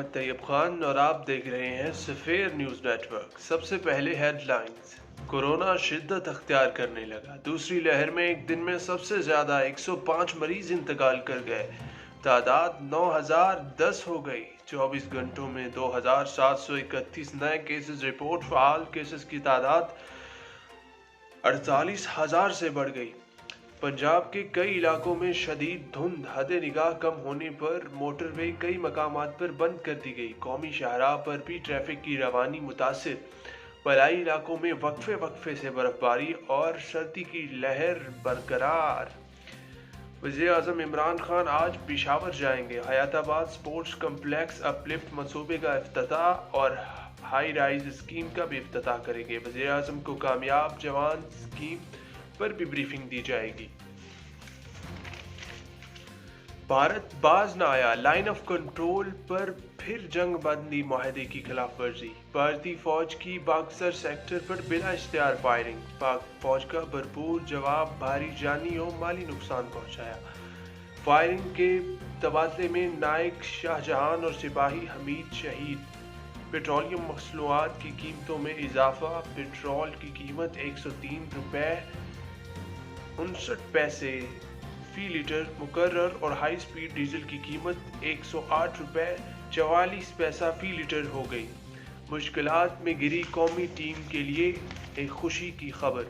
मोहम्मद तैयब खान और आप देख रहे हैं सफेर न्यूज़ नेटवर्क। सबसे पहले हेडलाइंस। कोरोना शिद्दत अख्तियार करने लगा। दूसरी लहर में एक दिन में सबसे ज़्यादा 105 मरीज इंतकाल कर गए। तादाद 9010 हो गई। 24 घंटों में 2731 नए केसेस रिपोर्ट। फ़ाल केसेस की तादाद 48,000 से बढ़ गई। पंजाब के कई इलाकों में शदीद धुंध। हद निगाह कम होने पर मोटरवे कई मकामात पर बंद कर दी गई। कौमी शाहराह पर भी ट्रैफिक की रवानी मुतासिर। पलाई इलाकों में वक्फे वक्फे से बर्फबारी और सर्दी की लहर बरकरार। वज़ीर-ए-आज़म इमरान खान आज पेशावर जाएंगे। हयाताबाद स्पोर्ट्स कम्प्लेक्स अपलिफ्ट मंसूबे का इफ्तिताह और हाई राइज स्कीम का भी इफ्तिताह करेंगे। वज़ीर-ए-आज़म को कामयाब जवान स्कीम पर भी ब्रीफिंग दी जाएगी। भारत बाज न आया। लाइन ऑफ कंट्रोल पर फिर जंग बंदी माहदे की खिलाफ वर्जी। भारतीय फौज की बागसर सेक्टर पर बिना इख्तियार फायरिंग। पाक फौज का भरपूर जवाब भारी जानी और माली नुकसान पहुंचाया। फायरिंग के तबादले में नायक शाहजहां और सिपाही हमीद शहीद। पेट्रोलियम मसनूआत की कीमतों में इजाफा। पेट्रोल की कीमत 103 रुपए 59 पैसे फी लीटर मुकर्रर और हाई स्पीड डीजल की कीमत 108 रुपए 44 पैसा फी लीटर हो गई। मुश्किलात में गिरी कौमी टीम के लिए एक खुशी की खबर।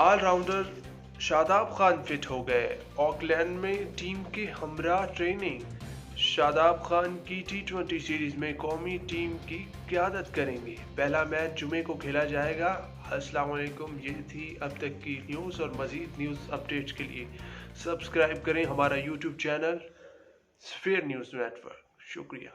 ऑलराउंडर शादाब खान फिट हो गए। ऑकलैंड में टीम के हमरा ट्रेनिंग। शादाब खान की T20 सीरीज में कौमी टीम की क़यादत करेंगे। पहला मैच जुमे को खेला जाएगा। अस्सलाम वालेकुम। ये थी अब तक की न्यूज़ और मज़ीद न्यूज़ अपडेट्स के लिए सब्सक्राइब करें हमारा YouTube चैनल सफेर न्यूज़ नेटवर्क। शुक्रिया।